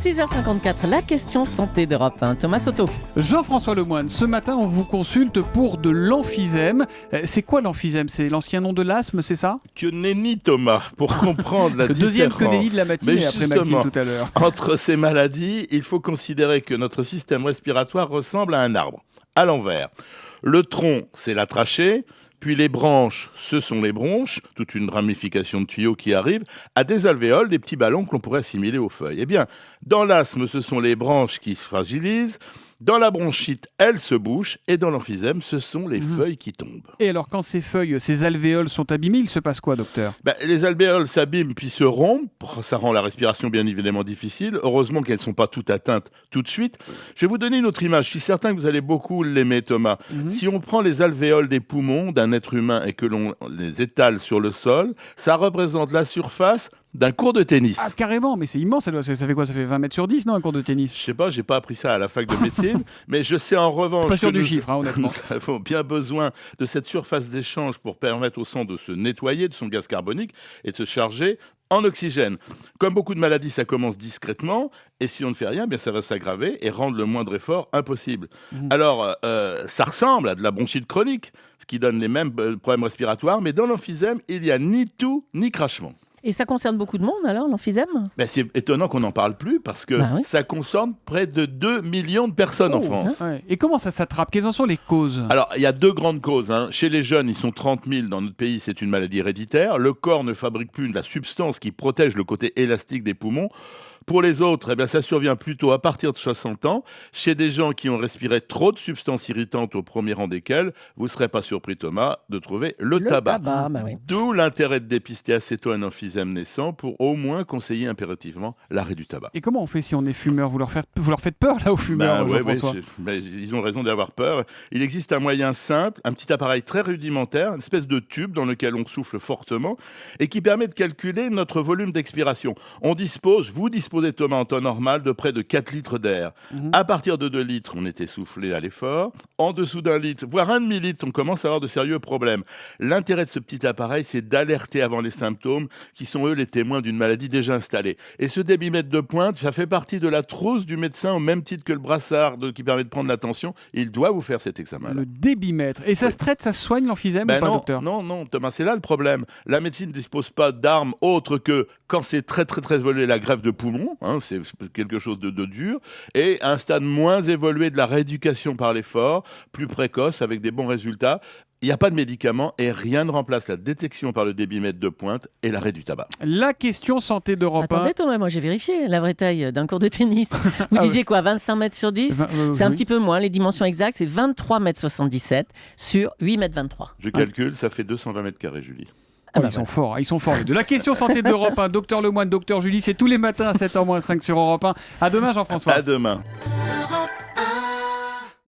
6h54, la question santé d'Europe 1. Thomas Soto. Jean-François Lemoine, ce matin on vous consulte pour de l'emphysème. C'est quoi l'emphysème? C'est l'ancien nom de l'asthme, c'est ça? Que nenni Thomas, pour comprendre la Le deuxième différence. que nenni de la matinée Mais après Maxime justement, tout à l'heure. Entre ces maladies, il faut considérer que notre système respiratoire ressemble à un arbre, à l'envers. Le tronc, c'est la trachée. Puis les branches, ce sont les bronches, toute une ramification de tuyaux qui arrivent, à des alvéoles, des petits ballons que l'on pourrait assimiler aux feuilles. Eh bien, dans l'asthme, ce sont les branches qui se fragilisent, dans la bronchite, elles se bouchent, et dans l'emphysème, ce sont les feuilles qui tombent. Et alors quand ces feuilles, ces alvéoles sont abîmées, il se passe quoi, docteur? Les alvéoles s'abîment puis se rompent, ça rend la respiration bien évidemment difficile. Heureusement qu'elles ne sont pas toutes atteintes tout de suite. Je vais vous donner une autre image, je suis certain que vous allez beaucoup l'aimer Thomas. Si on prend les alvéoles des poumons d'un être humain et que l'on les étale sur le sol, ça représente la surface d'un cours de tennis. Ah carrément, mais c'est immense, ça fait quoi? Ça fait 20 mètres sur 10, non, un cours de tennis? Je sais pas, j'ai pas appris ça à la fac de médecine, mais je sais en revanche Pas sûr que du nous chiffre, honnêtement. nous avons bien besoin de cette surface d'échange pour permettre au sang de se nettoyer de son gaz carbonique et de se charger en oxygène. Comme beaucoup de maladies, ça commence discrètement, et si on ne fait rien, bien ça va s'aggraver et rendre le moindre effort impossible. Alors, ça ressemble à de la bronchite chronique, ce qui donne les mêmes problèmes respiratoires, mais dans l'emphysème, il n'y a ni toux ni crachement. Et ça concerne beaucoup de monde alors, l'emphysème? C'est étonnant qu'on n'en parle plus parce que oui. ça concerne près de 2 millions de personnes en France. Ouais. Et comment ça s'attrape? Quelles en sont les causes? Alors, il y a deux grandes causes. Chez les jeunes, ils sont 30 000 dans notre pays, c'est une maladie héréditaire. Le corps ne fabrique plus de la substance qui protège le côté élastique des poumons. Pour les autres, ça survient plutôt à partir de 60 ans, chez des gens qui ont respiré trop de substances irritantes, au premier rang desquelles, vous ne serez pas surpris, Thomas, de trouver le tabac. Oui. D'où l'intérêt de dépister assez tôt un emphysème naissant pour au moins conseiller impérativement l'arrêt du tabac. Et comment on fait si on est fumeur? Vous leur faites peur là aux fumeurs, Jean-François? Ils ont raison d'avoir peur. Il existe un moyen simple, un petit appareil très rudimentaire, une espèce de tube dans lequel on souffle fortement et qui permet de calculer notre volume d'expiration. Vous disposez Thomas en temps normal de près de 4 litres d'air. À partir de 2 litres, on est essoufflé à l'effort. En dessous d'1 litre, voire un demi-litre, on commence à avoir de sérieux problèmes. L'intérêt de ce petit appareil, c'est d'alerter avant les symptômes qui sont eux les témoins d'une maladie déjà installée. Et ce débitmètre de pointe, ça fait partie de la trousse du médecin au même titre que le brassard qui permet de prendre la tension. Il doit vous faire cet examen-là. Le débitmètre. Et ça se traite, ça se soigne l'emphysème ou pas, docteur? Non, Thomas, c'est là le problème. La médecine ne dispose pas d'armes autres que quand c'est très très très évolué la greffe de poumon. C'est quelque chose de dur, et un stade moins évolué de la rééducation par l'effort, plus précoce, avec des bons résultats. Il n'y a pas de médicaments et rien ne remplace la détection par le débitmètre de pointe et l'arrêt du tabac. La question santé d'Europe 1. Attendez Thomas, moi j'ai vérifié la vraie taille d'un cours de tennis. Vous disiez quoi, 25 mètres sur 10? C'est un petit peu moins, les dimensions exactes, c'est 23 mètres 77 sur 8 mètres 23. Je calcule, ça fait 220 mètres carrés, Julie. Ils sont forts, ils sont forts. De la question santé d'Europe 1, docteur Lemoine, docteur Julie, c'est tous les matins à 7h-5 sur Europe 1. À demain, Jean-François. À demain.